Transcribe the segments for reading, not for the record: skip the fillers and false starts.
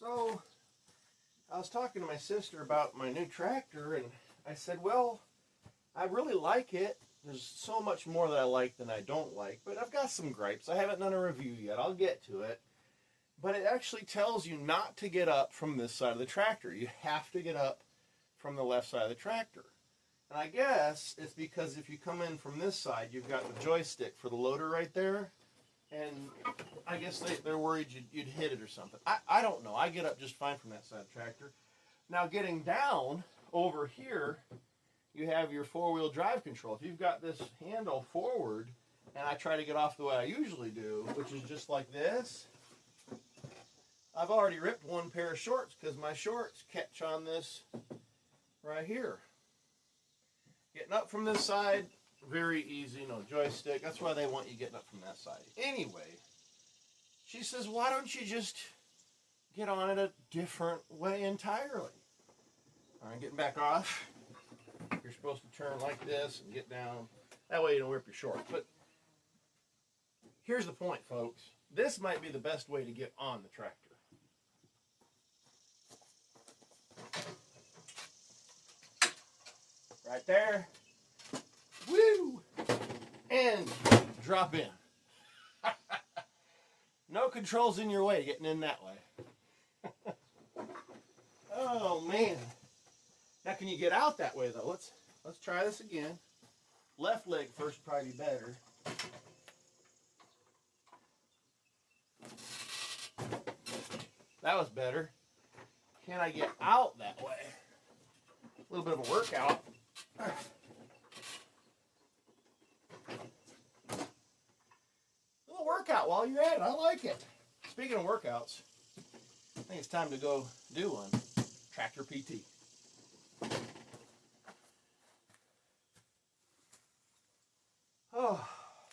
So, I was talking to my sister about my new tractor, and I said, well, I really like it. There's so much more that I like than I don't like, but I've got some gripes. I haven't done a review yet. I'll get to it. But it actually tells you not to get up from this side of the tractor. You have to get up from the left side of the tractor. And I guess it's because if you come in from this side, you've got the joystick for the loader right there. And I guess they're worried you'd hit it or something. I don't know. I get up just fine from that side of the tractor. Now getting down over here, you have your four-wheel drive control. If you've got this handle forward, and I try to get off the way I usually do, which is just like this, I've already ripped one pair of shorts because my shorts catch on this right here. Getting up from this side, very easy, no joystick. That's why they want you getting up from that side. Anyway, she says, why don't you just get on it a different way entirely? All right, getting back off. You're supposed to turn like this and get down. That way you don't rip your shorts. But here's the point, folks. This might be the best way to get on the tractor. Right there. Woo! And drop in. No controls in your way getting in that way. Oh man. Now can you get out that way though? Let's try this again. Left leg first probably better. That was better. Can I get out that way? A little bit of a workout. Workout while you're at it. I like it. Speaking of workouts, I think it's time to go do one. Tractor PT. Oh,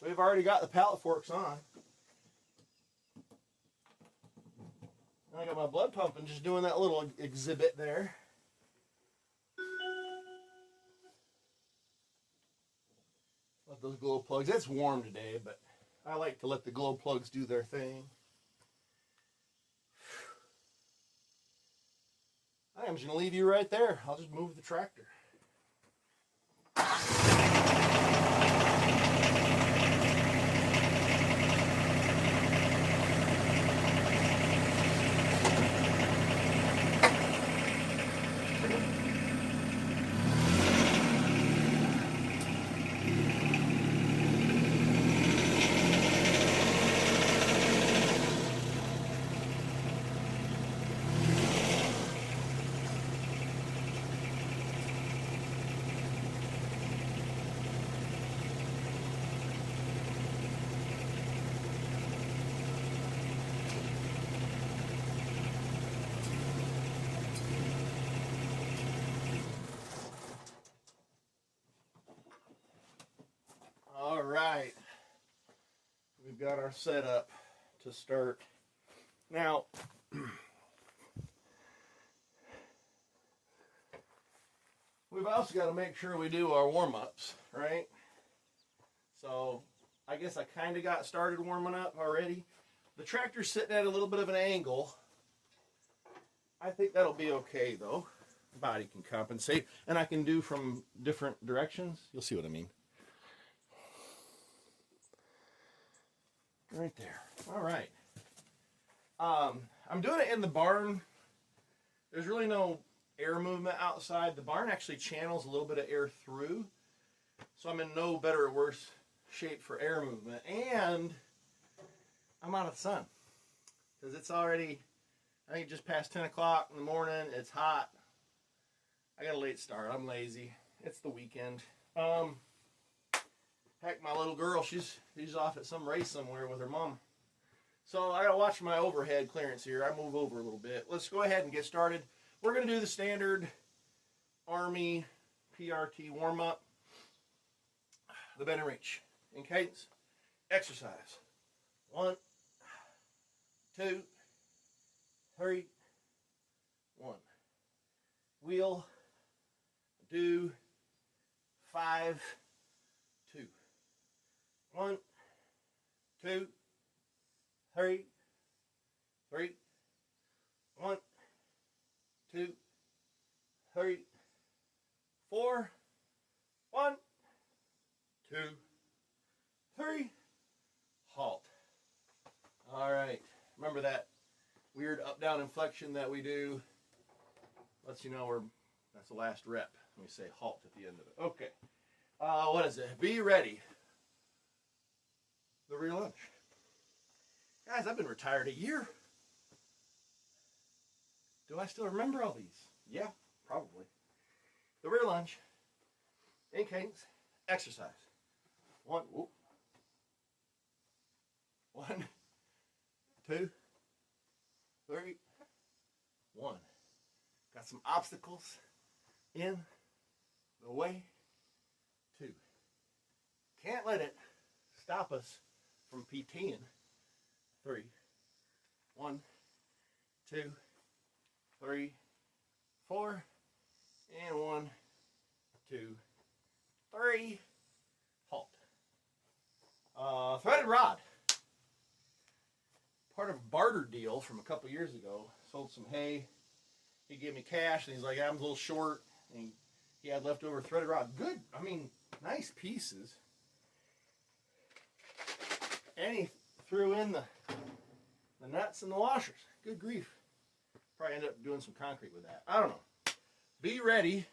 we've already got the pallet forks on. I got my blood pumping, just doing that little exhibit there. Let those glow plugs. It's warm today, but I like to let the glow plugs do their thing. I'm just going to leave you right there. I'll just move the tractor. All right, we've got our setup to start. Now, we've also got to make sure we do our warm-ups, right? So, I guess I kind of got started warming up already. The tractor's sitting at a little bit of an angle. I think that'll be okay, though. The body can compensate, and I can do from different directions. You'll see what I mean. Right there. All right. I'm doing it in the barn. There's really no air movement outside. The barn actually channels a little bit of air through, so I'm in no better or worse shape for air movement. And I'm out of the sun because it's already, I think, just past 10 o'clock in the morning. It's hot. I got a late start. I'm lazy. It's the weekend. Heck, my little girl, she's off at some race somewhere with her mom. So I gotta watch my overhead clearance here. I move over a little bit. Let's go ahead and get started. We're gonna do the standard Army PRT warm-up. The bend and reach. In cadence. Exercise. 1, 2, 3, 1. Wheel. Do. 5, 2. 1, 2, 3, 3, 1, 2, 3, 4. 1, 2, 3. Halt. All right. Remember that weird up-down inflection that we do? Lets you know that's the last rep. We say halt at the end of it. Okay. What is it? Be ready. The rear lunge. Guys, I've been retired a year. Do I still remember all these? Yeah, probably. The rear lunge. In cadence. Exercise. 1, 2, 3, 1. Got some obstacles in the way. 2. Can't let it stop us from PTing. 3. 1, 2, 3, 4, and 1, 2, 3. Halt. Threaded rod. Part of a barter deal from a couple years ago. Sold some hay. He gave me cash, and he's like, I'm a little short. And he had leftover threaded rod. Good. I mean, nice pieces. And he threw in the nuts and the washers. Good grief. Probably ended up doing some concrete with that. I don't know. Be ready.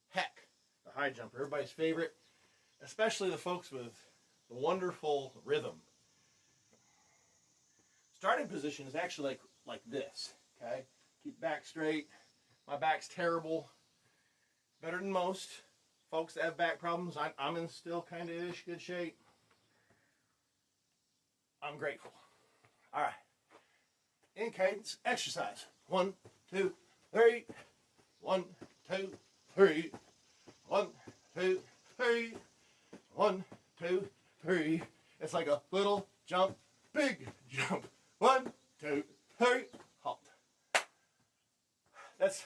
Heck. The high jumper. Everybody's favorite. Especially the folks with the wonderful rhythm. Starting position is actually like this. Okay? Keep back straight. My back's terrible. Better than most folks that have back problems. I'm in still kind of ish good shape. I'm grateful. All right. In cadence, exercise. 1, 2, 3. 1, 2, 3. 1, 2, 3. 1, 2, 3. It's like a little jump, big jump. 1, 2, 3. Halt. That's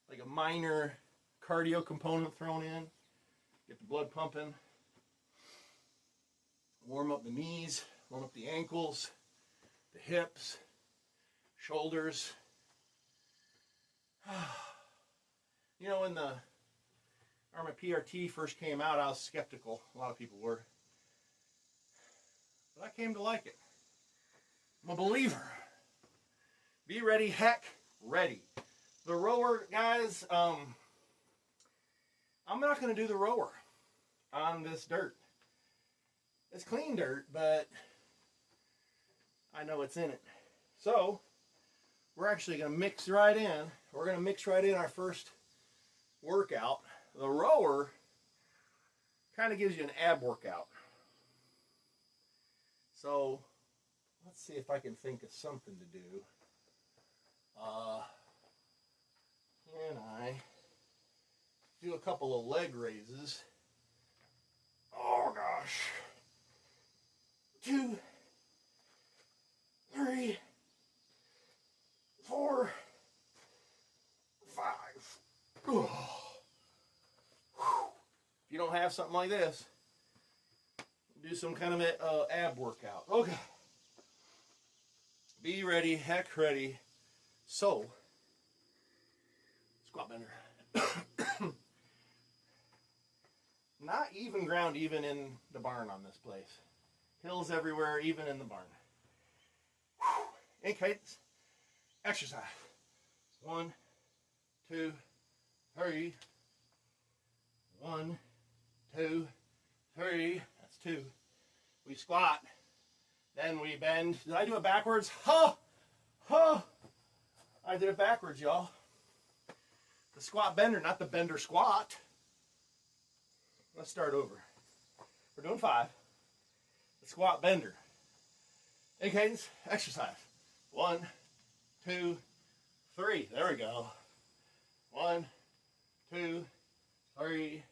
like a minor cardio component thrown in. Get the blood pumping. Warm up the knees. Warm up the ankles. The hips. Shoulders. You know, when the Army PRT first came out, I was skeptical. A lot of people were. But I came to like it. I'm a believer. Be ready, heck, ready. The rower, guys, I'm not going to do the rower on this dirt. It's clean dirt, but I know it's in it. So, we're actually going to mix right in. We're going to mix right in our first workout. The rower kind of gives you an ab workout. So, let's see if I can think of something to do. Can I do a couple of leg raises? Oh gosh. 2, 3, 4, 5. If you don't have something like this, do some kind of ab workout. Okay. Be ready, heck ready. So, squat bender. Not even ground, even in the barn on this place. Hills everywhere, even in the barn. In cadence. Exercise. 1, 2, 3. 1, 2, 3. That's 2. We squat. Then we bend. Did I do it backwards? Ha! Ha! I did it backwards, y'all. The squat bender, not the bender squat. Let's start over. We're doing 5. The squat bender. In cadence, exercise. 1, 2, 3. There we go. 1, 2, 3.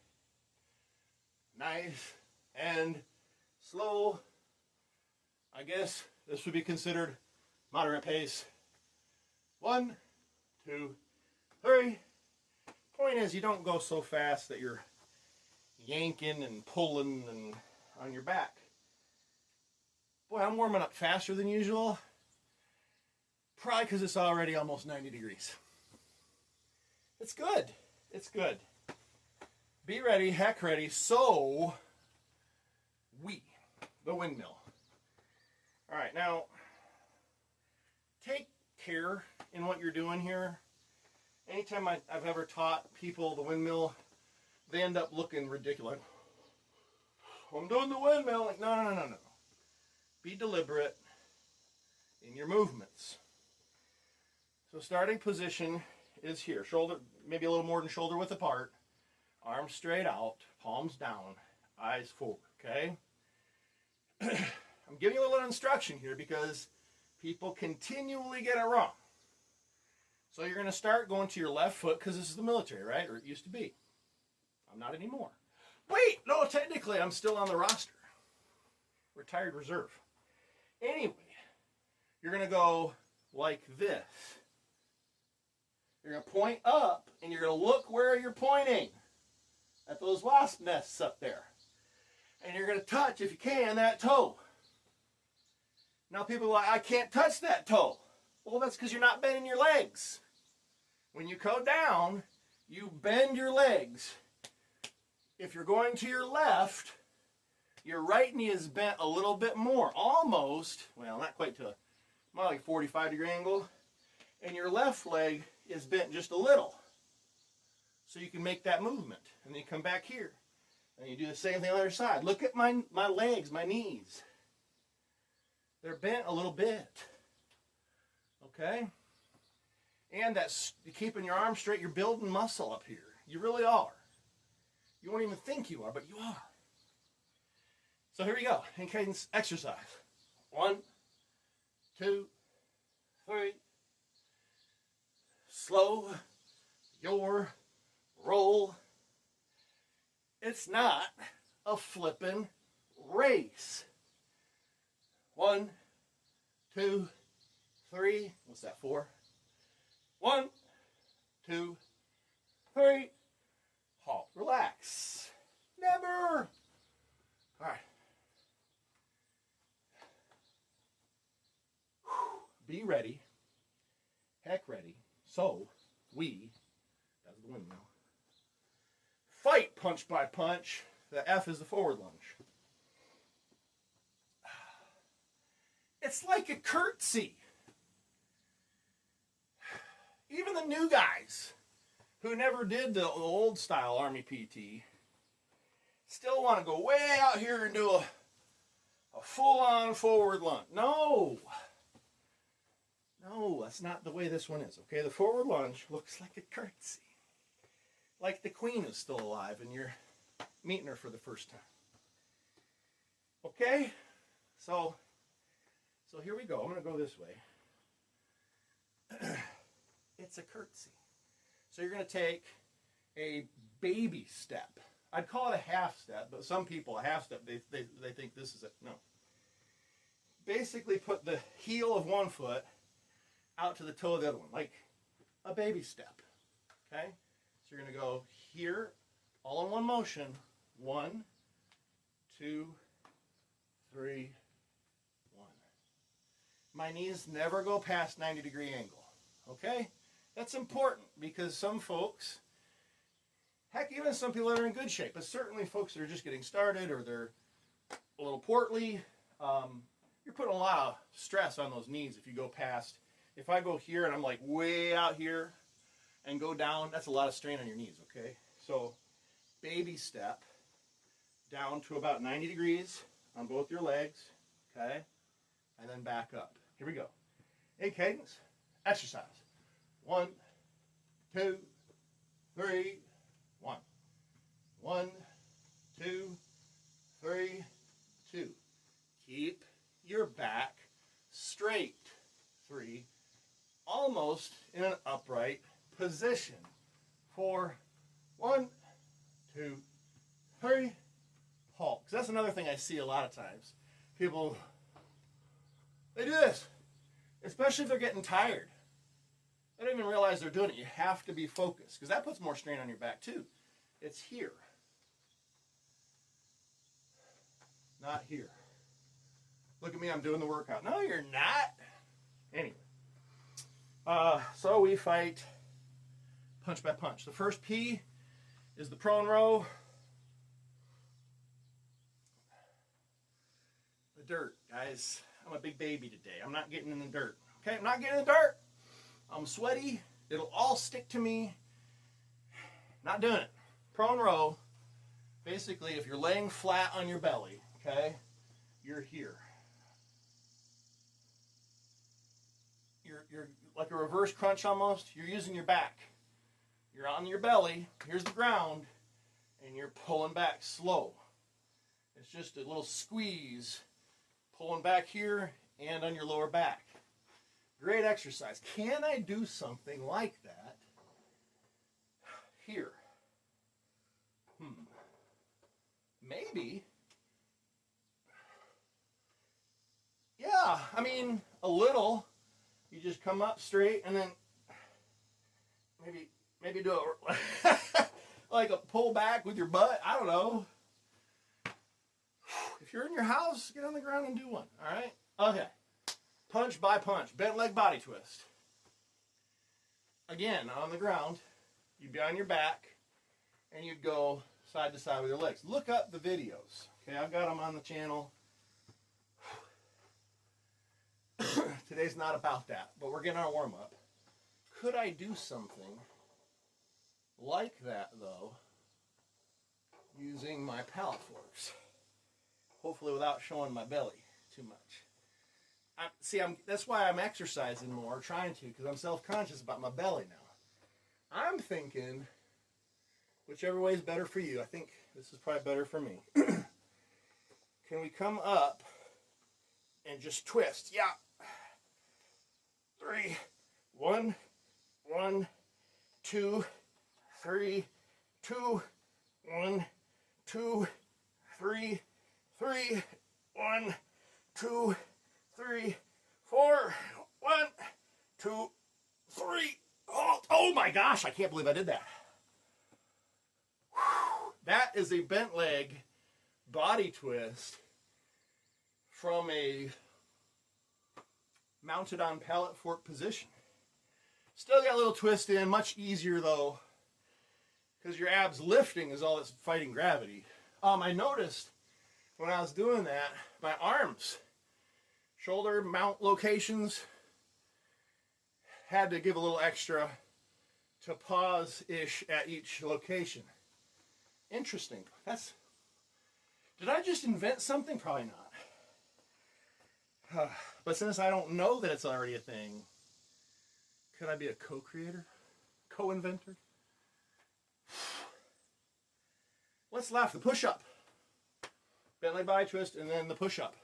Nice and slow. I guess this would be considered moderate pace. 1, 2, 3. Point is, you don't go so fast that you're yanking and pulling and on your back. Boy, I'm warming up faster than usual. Probably because it's already almost 90 degrees. It's good. It's good. Be ready, heck ready, so the windmill. All right, now take care in what you're doing here. Anytime I've ever taught people the windmill, they end up looking ridiculous. I'm doing the windmill. Like, no. Be deliberate in your movements. So starting position is here. Shoulder, maybe a little more than shoulder width apart. Arms straight out, palms down, eyes forward, okay? I'm giving you a little instruction here because people continually get it wrong. So you're going to start going to your left foot because this is the military, right? Or it used to be. I'm not anymore. Wait, no, technically I'm still on the roster. Retired reserve. Anyway, you're going to go like this. You're going to point up and you're going to look where you're pointing. At those wasp nests up there. And you're going to touch, if you can, that toe. Now people are like, I can't touch that toe. Well, that's because you're not bending your legs. When you go down, you bend your legs. If you're going to your left, your right knee is bent a little bit more. Almost, well, not quite to more like a 45-degree angle. And your left leg is bent just a little. So you can make that movement. And then you come back here. And you do the same thing on the other side. Look at my legs, my knees. They're bent a little bit. Okay? And that's keeping your arms straight. You're building muscle up here. You really are. You won't even think you are, but you are. So here we go. In cadence exercise. 1, 2, 3. Slow your roll. It's not a flippin' race. 1, 2, 3. What's that, 4? 1, 2, 3. Halt. Relax. Never. All right. Be ready. Heck ready. So, that's the windmill. Fight punch by punch. The F is the forward lunge. It's like a curtsy. Even the new guys who never did the old style Army PT still want to go way out here and do a full-on forward lunge. No, that's not the way this one is. Okay, the forward lunge looks like a curtsy. Like the queen is still alive and you're meeting her for the first time. Okay? So here we go. I'm going to go this way. It's a curtsy. So you're going to take a baby step. I'd call it a half step, but some people, a half step, they think this is it. No. Basically put the heel of one foot out to the toe of the other one, like a baby step. Okay? So you're going to go here, all in one motion. 1, 2, 3, 1. My knees never go past 90-degree angle. Okay? That's important because some folks, heck, even some people that are in good shape, but certainly folks that are just getting started or they're a little portly, you're putting a lot of stress on those knees if you go past. If I go here and I'm like way out here and go down, that's a lot of strain on your knees, okay? So baby step down to about 90 degrees on both your legs, okay? And then back up. Here we go. In cadence, exercise. 1, 2, 3, 1. 1, 2, 3, 2. Keep your back straight. 3. Almost in an upright position. 4. 1, 2, 3. Halt. Because that's another thing I see a lot of times. People, they do this, especially if they're getting tired. They don't even realize they're doing it. You have to be focused because that puts more strain on your back too. It's here, not here. Look at me, I'm doing the workout. No, you're not. Anyway, so we fight punch by punch. The first P is the prone row. The dirt, guys. I'm a big baby today. I'm not getting in the dirt. Okay, I'm not getting in the dirt. I'm sweaty. It'll all stick to me. Not doing it. Prone row. Basically, if you're laying flat on your belly, okay, you're here. You're like a reverse crunch almost. You're using your back. You're on your belly. Here's the ground, and you're pulling back slow. It's just a little squeeze, pulling back here and on your lower back. Great exercise. Can I do something like that here? Maybe. Yeah, I mean, a little. You just come up straight and then maybe do a like a pull back with your butt. I don't know. If you're in your house, get on the ground and do one. All right? Okay. Punch by punch. Bent leg body twist. Again, on the ground. You'd be on your back and you'd go side to side with your legs. Look up the videos. Okay, I've got them on the channel. Today's not about that, but we're getting our warm up. Could I do something like that, though, using my pallet forks? Hopefully without showing my belly too much. That's why I'm exercising more, trying to, because I'm self-conscious about my belly now. I'm thinking, whichever way is better for you. I think this is probably better for me. Can we come up and just twist? Yeah. 3, 1, 1, 2, 3, 2, 1, 2, 3, 3, 1, 2, 3, 4, 1, 2, 3. Oh my gosh, I can't believe I did that. Whew. That is a bent leg body twist from a mounted on pallet fork position. Still got a little twist in, much easier though, because your abs lifting is all that's fighting gravity. I noticed when I was doing that, my arms, shoulder mount locations, had to give a little extra to pause-ish at each location. Interesting. Did I just invent something? Probably not. But since I don't know that it's already a thing, could I be a co-creator? Co-inventor? Let's laugh. The push-up. Bent leg body twist and then the push-up.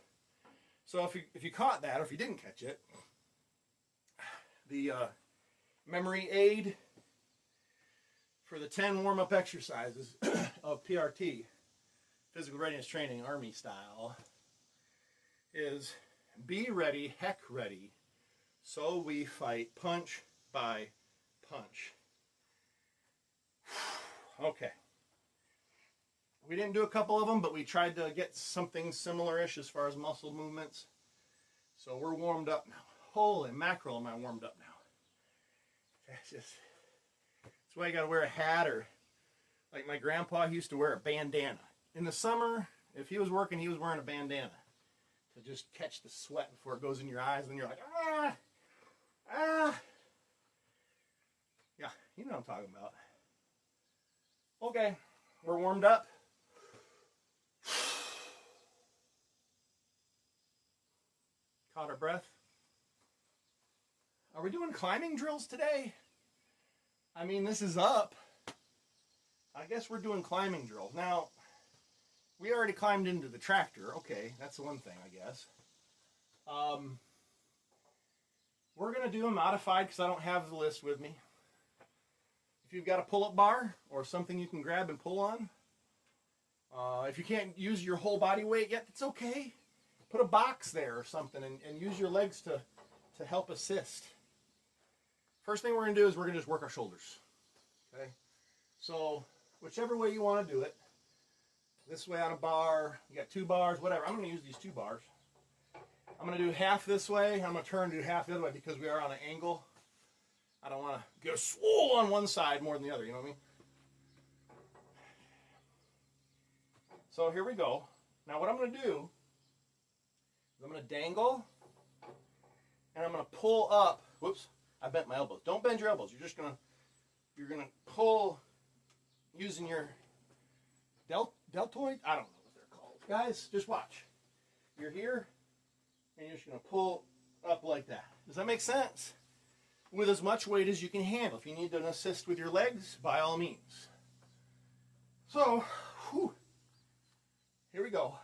So if you caught that, or if you didn't catch it, the memory aid for the 10 warm-up exercises of PRT, Physical Readiness Training, Army style, is be ready, heck ready, so we fight punch by punch. Okay. We didn't do a couple of them, but we tried to get something similar-ish as far as muscle movements. So we're warmed up now. Holy mackerel, am I warmed up now. That's why you got to wear a hat, or like my grandpa, he used to wear a bandana. In the summer, if he was working, he was wearing a bandana to just catch the sweat before it goes in your eyes, and you're like, ah. Yeah, you know what I'm talking about. Okay, we're warmed up. Caught our breath. Are we doing climbing drills today? I mean, this is up. I guess we're doing climbing drills. Now, we already climbed into the tractor. Okay, that's the one thing, I guess. We're going to do a modified because I don't have the list with me. If you've got a pull-up bar or something you can grab and pull on, if you can't use your whole body weight yet, that's okay. Put a box there or something and use your legs to help assist. First thing we're going to do is we're going to just work our shoulders. Okay? So, whichever way you want to do it, this way on a bar, you got 2 bars, whatever. I'm going to use these 2 bars. I'm going to do half this way. I'm going to turn and do half the other way because we are on an angle. I don't want to get swole on one side more than the other, you know what I mean? So here we go. Now what I'm going to do is I'm going to dangle, and I'm going to pull up. Whoops, I bent my elbows. Don't bend your elbows. You're going to pull using your deltoid. I don't know what they're called. Guys, just watch. You're here, and you're just going to pull up like that. Does that make sense? With as much weight as you can handle. If you need an assist with your legs, by all means. So, whew, here we go.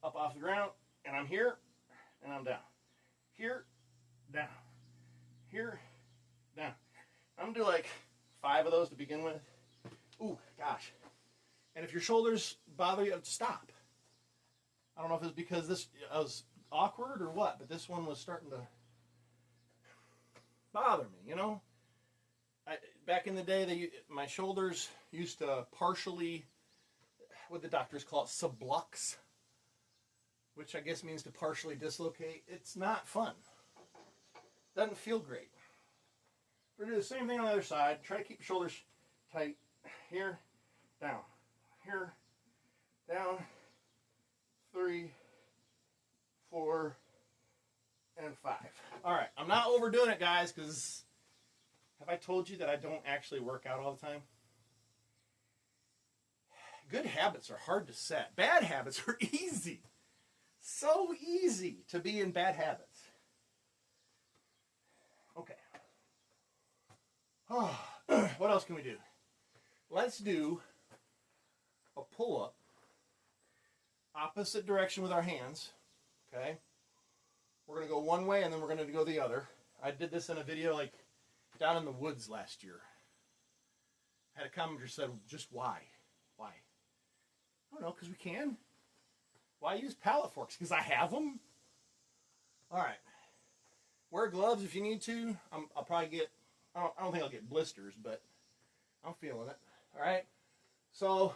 Up off the ground, and I'm here, and I'm down. Here, down. Here, down. I'm going to do like 5 of those to begin with. Ooh, gosh. And if your shoulders bother you, stop. I don't know if it's because this was awkward or what, but this one was starting to bother me, you know. Back in the day, my shoulders used to partially, what the doctors call it, sublux, which I guess means to partially dislocate. It's not fun. Doesn't feel great. We're going to do the same thing on the other side. Try to keep your shoulders tight. Here, down. Here, down. 3, 4, and 5. All right, I'm not overdoing it, guys, because have I told you that I don't actually work out all the time? Good habits are hard to set. Bad habits are easy. So easy to be in bad habits. Okay. Oh, what else can we do? Let's do a pull-up. Opposite direction with our hands. Okay. We're going to go one way and then we're going to go the other. I did this in a video like down in the woods last year. I had a commenter said, just why? Why? I don't know, because we can. Why use pallet forks? Because I have them. All right. Wear gloves if you need to. I'll probably get, I don't think I'll get blisters, but I'm feeling it. All right. So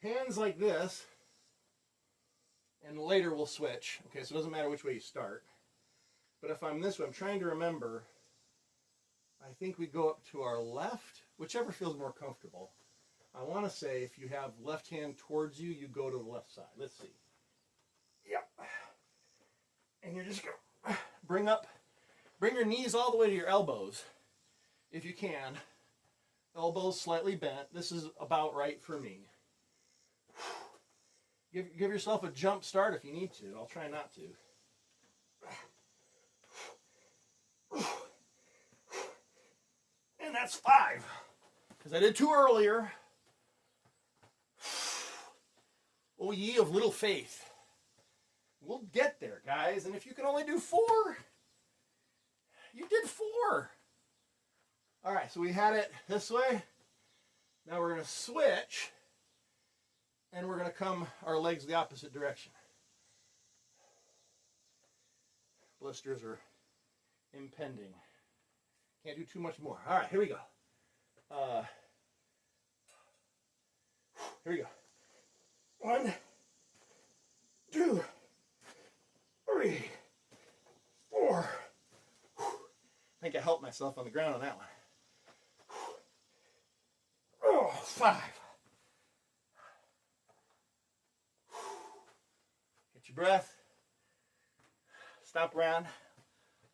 hands like this. And later we'll switch. Okay, so it doesn't matter which way you start. But if I'm this way, I'm trying to remember. I think we go up to our left, whichever feels more comfortable. I want to say if you have left hand towards you, you go to the left side. Let's see. Yep. And you're just going to bring your knees all the way to your elbows, if you can. Elbows slightly bent. This is about right for me. Give yourself a jump start if you need to. I'll try not to. And that's 5. Because I did 2 earlier. O ye of little faith. We'll get there, guys. And if you can only do 4, you did 4. All right, so we had it this way. Now we're going to switch. And we're going to come our legs the opposite direction. Blisters are impending. Can't do too much more. All right, here we go. Here we go. 1, 2, 3, 4. I think I helped myself on the ground on that one. Oh, 5. Get your breath. Stop around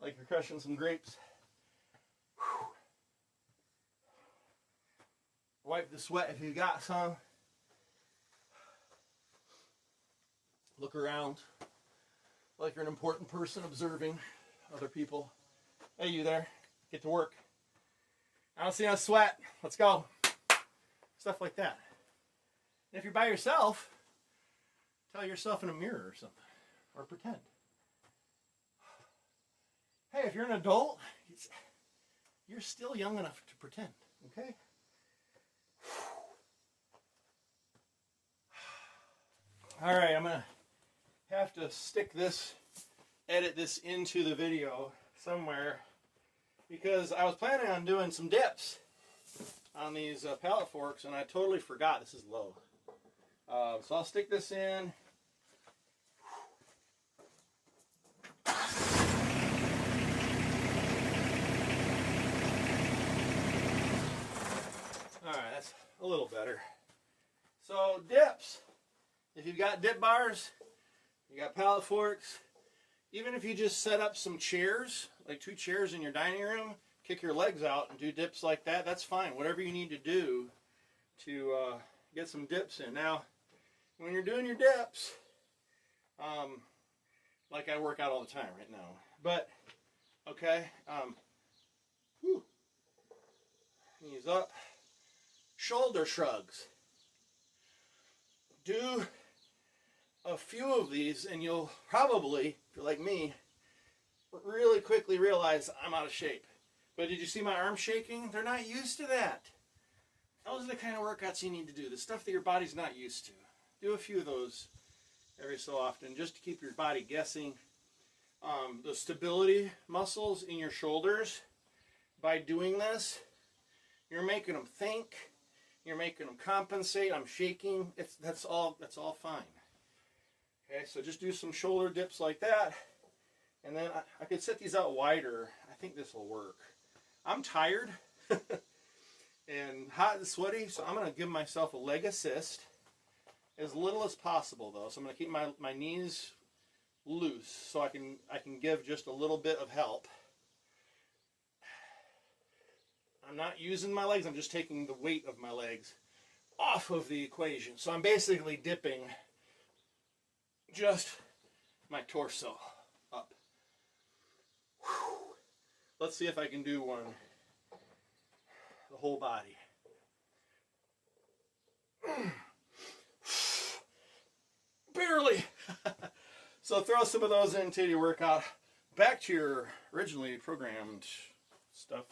like you're crushing some grapes. Wipe the sweat if you got some. Look around like you're an important person observing other people. Hey, you there? Get to work. I don't see no sweat. Let's go. Stuff like that. And if you're by yourself, tell yourself in a mirror or something. Or pretend. Hey, if you're an adult, you're still young enough to pretend. Okay? All right, I'm going to have to edit this into the video somewhere, because I was planning on doing some dips on these pallet forks, and I totally forgot this is low. So I'll stick this in. a little better. So dips. If you've got dip bars, you got pallet forks, even if you just set up some chairs, like 2 chairs in your dining room, kick your legs out and do dips like that, that's fine. Whatever you need to do to get some dips in. Now, when you're doing your dips, like I work out all the time right now, but, okay, knees up, shoulder shrugs. Do a few of these and you'll probably, if you're like me, really quickly realize I'm out of shape. But did you see my arms shaking? They're not used to that. Those are the kind of workouts you need to do, the stuff that your body's not used to. Do a few of those every so often just to keep your body guessing. The stability muscles in your shoulders, by doing this, you're making them think, you're making them compensate. I'm shaking. That's all fine. Okay, so just do some shoulder dips like that. And then I could set these out wider. I think this will work. I'm tired and hot and sweaty, so I'm going to give myself a leg assist. As little as possible, though. So I'm going to keep my knees loose so I can give just a little bit of help. I'm not using my legs. I'm just taking the weight of my legs off of the equation. So I'm basically dipping just my torso up. Whew. Let's see if I can do one. The whole body. Barely. So throw some of those into your workout. Back to your originally programmed stuff.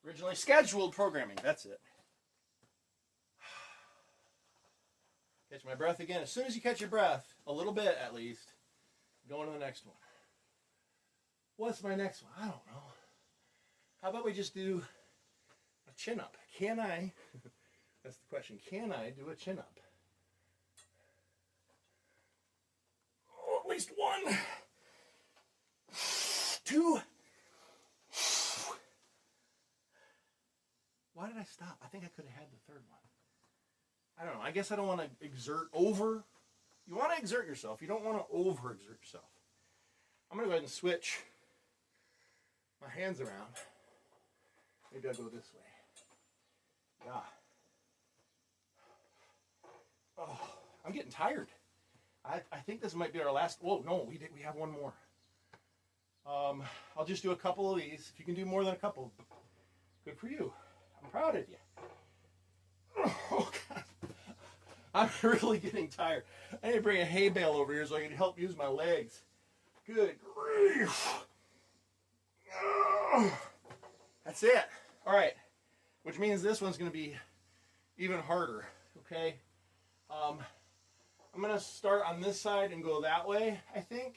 Originally scheduled programming. That's it. Catch my breath again. As soon as you catch your breath, a little bit at least, go on to the next one. What's my next one? I don't know. How about we just do a chin up? Can I? That's the question. Can I do a chin up? Oh, at least 1, 2. Why did I stop? I think I could have had the third one. I don't know. I guess I don't want to exert over. You want to exert yourself. You don't want to overexert yourself. I'm going to go ahead and switch my hands around. Maybe I'll go this way. Yeah. Oh, I'm getting tired. I think this might be our last. Whoa, no, we have one more. I'll just do a couple of these. If you can do more than a couple, good for you. I'm proud of you. Oh, God. I'm really getting tired. I need to bring a hay bale over here so I can help use my legs. Good grief. That's it. All right. Which means this one's going to be even harder. Okay. I'm going to start on this side and go that way, I think.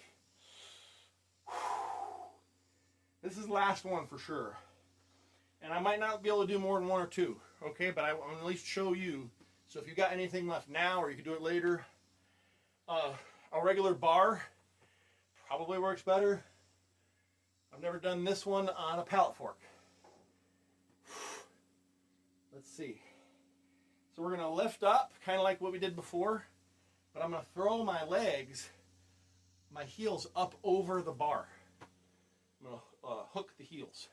This is the last one for sure. And I might not be able to do more than 1 or 2. Okay, but I want to at least show you. So if you got anything left now, or you can do it later, a regular bar probably works better. I've never done this one on a pallet fork. Let's see. So we're going to lift up, kind of like what we did before, but I'm going to throw my legs, my heels up over the bar. I'm going to hook the heels.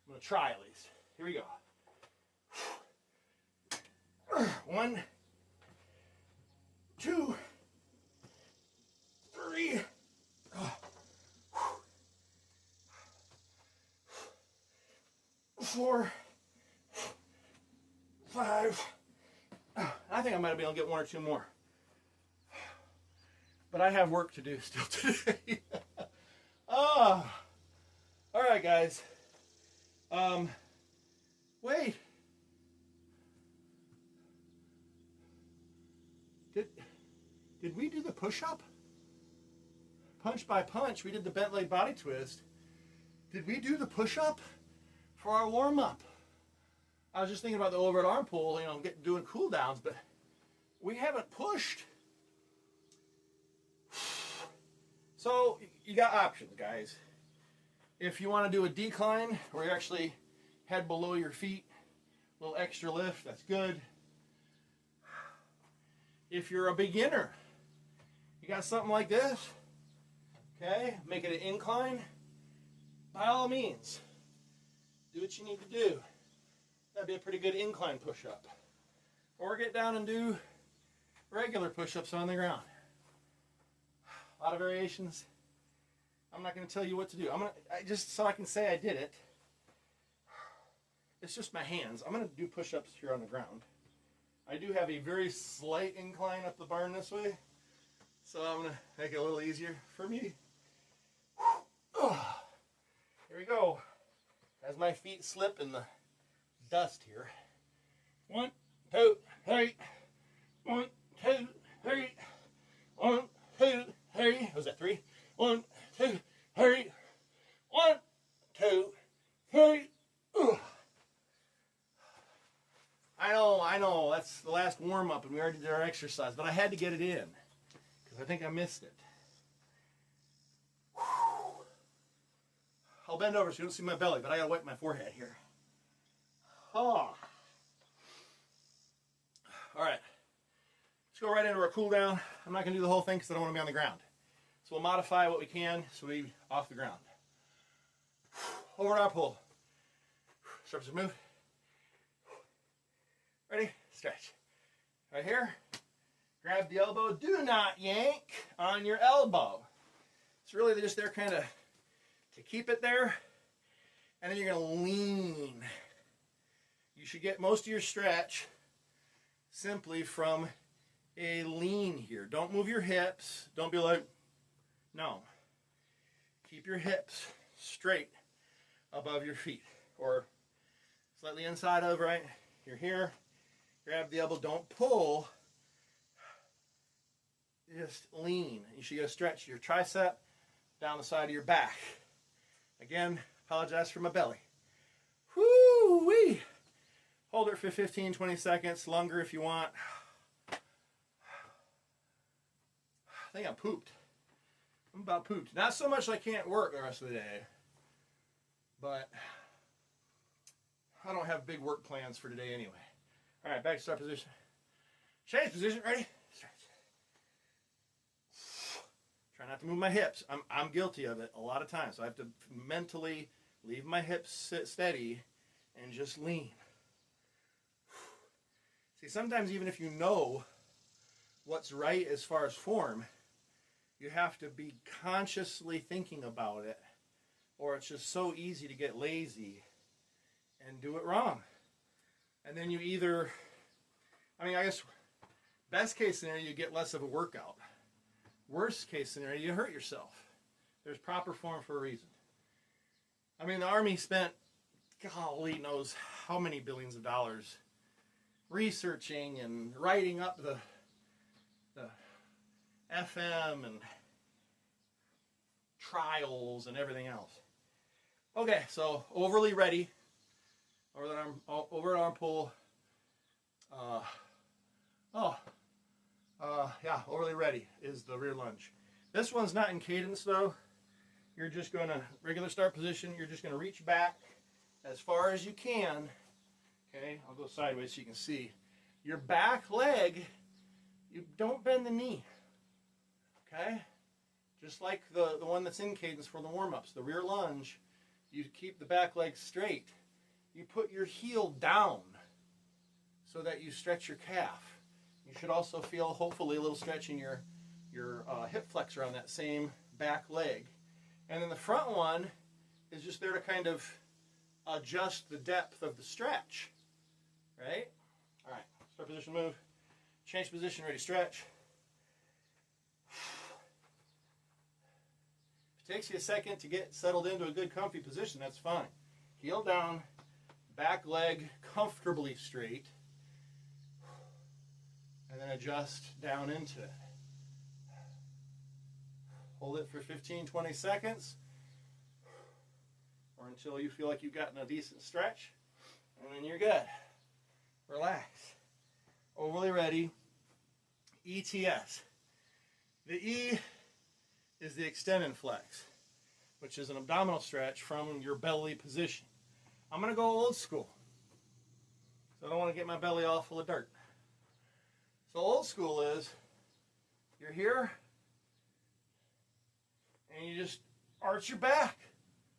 I'm going to try at least. Here we go. 1, 2, 3. 4, 5. I think I might be able to get 1 or 2 more. But I have work to do still today. Oh. All right, guys. Wait. Did we do the push-up? Punch by punch, we did the bent leg body twist. Did we do the push-up for our warm-up? I was just thinking about the overhead arm pull, doing cool downs, but we haven't pushed. So you got options, guys. If you want to do a decline where you actually head below your feet, A little extra lift, that's good. If you're a beginner, you got something like this, okay, make it an incline, by all means, do what you need to do. That'd be a pretty good incline push-up. Or get down and do regular push-ups on the ground. A lot of variations. I'm not going to tell you what to do. Just so I can say I did it. It's just my hands. I'm going to do push-ups here on the ground. I do have a very slight incline up the barn this way, so I'm going to make it a little easier for me. Here we go. As my feet slip in the dust here. 1, 2, 3. 1, 2, 3. 1, 2, 3. Was that 3? 1, 2, 3. 1, 2, 3. I know, that's the last warm-up and we already did our exercise, but I had to get it in because I think I missed it. I'll bend over so you don't see my belly, but I gotta wipe my forehead here. Oh. All right, let's go right into our cool down. I'm not gonna do the whole thing because I don't want to be on the ground. So we'll modify what we can so we off the ground. Over our pull. Start to move. Ready? Stretch. Right here. Grab the elbow. Do not yank on your elbow. It's really just there kind of to keep it there. And then you're going to lean. You should get most of your stretch simply from a lean here. Don't move your hips. Don't be like, no. Keep your hips straight above your feet. Or slightly inside of, right? You're here. Grab the elbow, don't pull, just lean. You should get a stretch your tricep down the side of your back. Again, apologize for my belly. Whoo-wee! Hold it for 15, 20 seconds, longer if you want. I think I'm pooped. I'm about pooped. Not so much I can't work the rest of the day, but I don't have big work plans for today anyway. All right, back to start position. Change position, ready? Stretch. Try not to move my hips. I'm guilty of it a lot of times. So I have to mentally leave my hips sit steady and just lean. See, sometimes even if you know what's right as far as form, you have to be consciously thinking about it, or it's just so easy to get lazy and do it wrong. And then you either, I guess, best case scenario, you get less of a workout. Worst case scenario, you hurt yourself. There's proper form for a reason. The Army spent, golly knows how many billions of dollars researching and writing up the FM and trials and everything else. Okay, so overly ready. Overarm pull. Overly ready is the rear lunge. This one's not in cadence though. You're just going to, regular start position, you're just going to reach back as far as you can. Okay, I'll go sideways so you can see. Your back leg, you don't bend the knee. Okay? Just like the one that's in cadence for the warm-ups. The rear lunge, you keep the back leg straight. You put your heel down so that you stretch your calf. You should also feel, hopefully, a little stretch in your hip flexor on that same back leg. And then the front one is just there to kind of adjust the depth of the stretch. Right? All right. Start position, move. Change position, ready, stretch. If it takes you a second to get settled into a good, comfy position, that's fine. Heel down. Back leg comfortably straight, and then adjust down into it. Hold it for 15, 20 seconds, or until you feel like you've gotten a decent stretch, and then you're good. Relax. Overly ready. ETS. The E is the extend and flex, which is an abdominal stretch from your belly position. I'm going to go old school. So I don't want to get my belly all full of dirt. So old school is, you're here, and you just arch your back.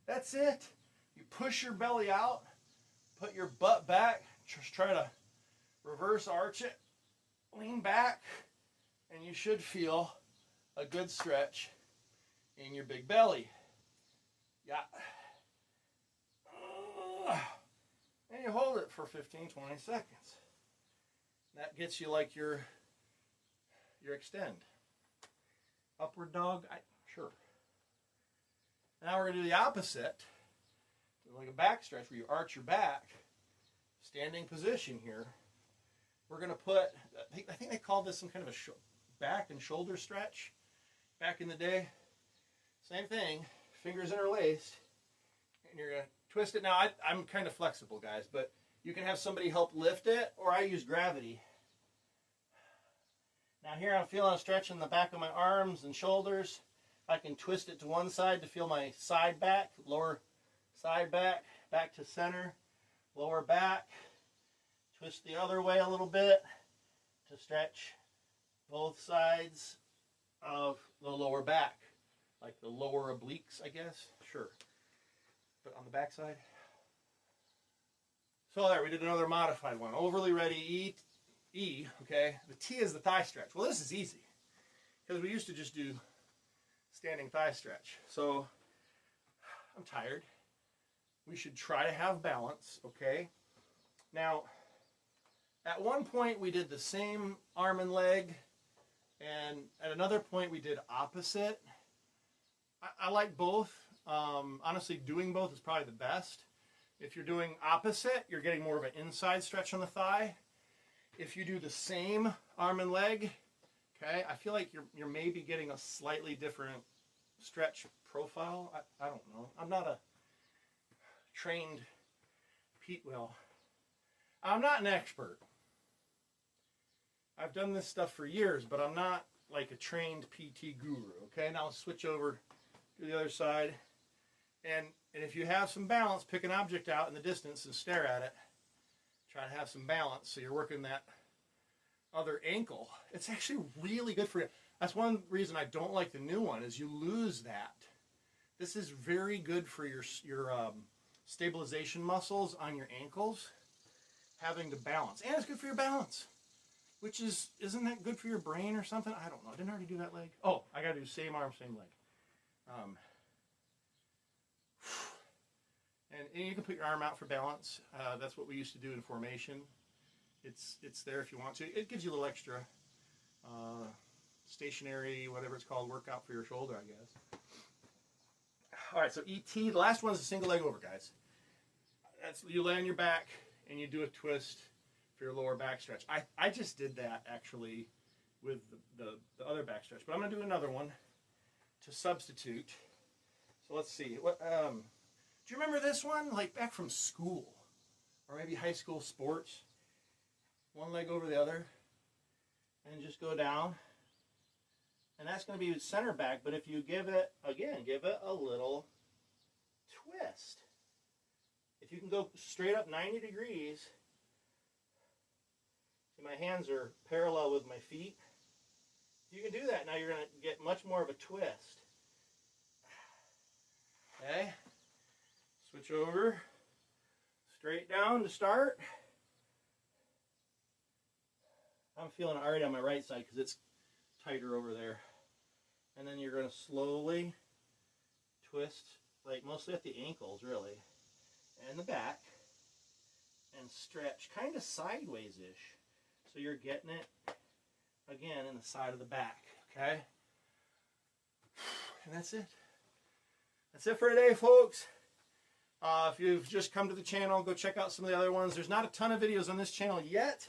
That's it. You push your belly out, put your butt back, just try to reverse arch it, lean back, and you should feel a good stretch in your big belly. Yeah. And you hold it for 15, 20 seconds. That gets you like your extend. Upward dog, sure. Now we're going to do the opposite. Like a back stretch where you arch your back. Standing position here. We're going to put, I think they called this some kind of a back and shoulder stretch back in the day. Same thing, fingers interlaced. And you're going to twist it. Now, I'm kind of flexible, guys, but you can have somebody help lift it, or I use gravity. Now here I'm feeling a stretch in the back of my arms and shoulders. I can twist it to one side to feel my side back, lower side back, back to center, lower back. Twist the other way a little bit to stretch both sides of the lower back, like the lower obliques, I guess. Sure. But on the back side. So there, we did another modified one. Overly ready, E, okay? The T is the thigh stretch. Well, this is easy because we used to just do standing thigh stretch. So I'm tired. We should try to have balance, okay? Now, at one point we did the same arm and leg, and at another point we did opposite. I like both. Honestly, doing both is probably the best. If you're doing opposite, you're getting more of an inside stretch on the thigh. If you do the same arm and leg, okay, I feel like you're maybe getting a slightly different stretch profile. I don't know. I'm not a trained I'm not an expert. I've done this stuff for years, but I'm not like a trained PT guru. Okay, now let's switch over to the other side. And if you have some balance, pick an object out in the distance and stare at it. Try to have some balance so you're working that other ankle. It's actually really good for you. That's one reason I don't like the new one, is you lose that. This is very good for your stabilization muscles on your ankles, having to balance. And it's good for your balance, which isn't that good for your brain or something? I don't know. Didn't I already do that leg? Oh, I got to do same arm, same leg. And you can put your arm out for balance. That's what we used to do in formation. It's there if you want to. It gives you a little extra stationary, whatever it's called, workout for your shoulder, I guess. All right, so ET, the last one is a single leg over, guys. That's, you lay on your back and you do a twist for your lower back stretch. I just did that actually with the other back stretch, but I'm going to do another one to substitute. So let's see. What do you remember this one? Like back from school or maybe high school sports. One leg over the other and just go down. And that's going to be center back, but if you give it a little twist. If you can go straight up 90 degrees, see my hands are parallel with my feet. If you can do that, now you're going to get much more of a twist. Okay, switch over, straight down to start. I'm feeling it already on my right side because it's tighter over there. And then you're going to slowly twist, like mostly at the ankles really, and the back, and stretch kind of sideways-ish. So you're getting it, again, in the side of the back, okay? And that's it. That's it for today, folks. If you've just come to the channel, go check out some of the other ones. There's not a ton of videos on this channel yet,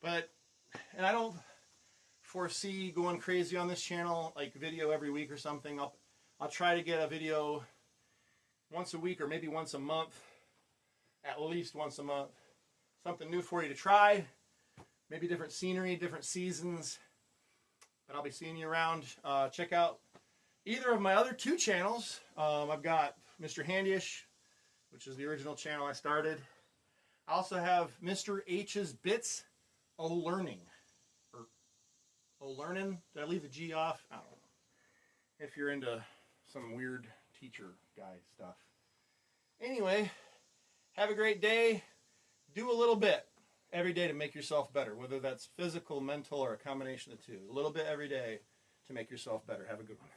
and I don't foresee going crazy on this channel, like video every week or something. I'll try to get a video once a week or maybe once a month, at least once a month. Something new for you to try, maybe different scenery, different seasons. But I'll be seeing you around. Check out either of my other two channels. I've got Mr. Handyish, which is the original channel I started. I also have Mr. H's Bits O-Learning. Or O-Learning? Did I leave the G off? I don't know. If you're into some weird teacher guy stuff. Anyway, have a great day. Do a little bit every day to make yourself better, whether that's physical, mental, or a combination of the two. A little bit every day to make yourself better. Have a good one.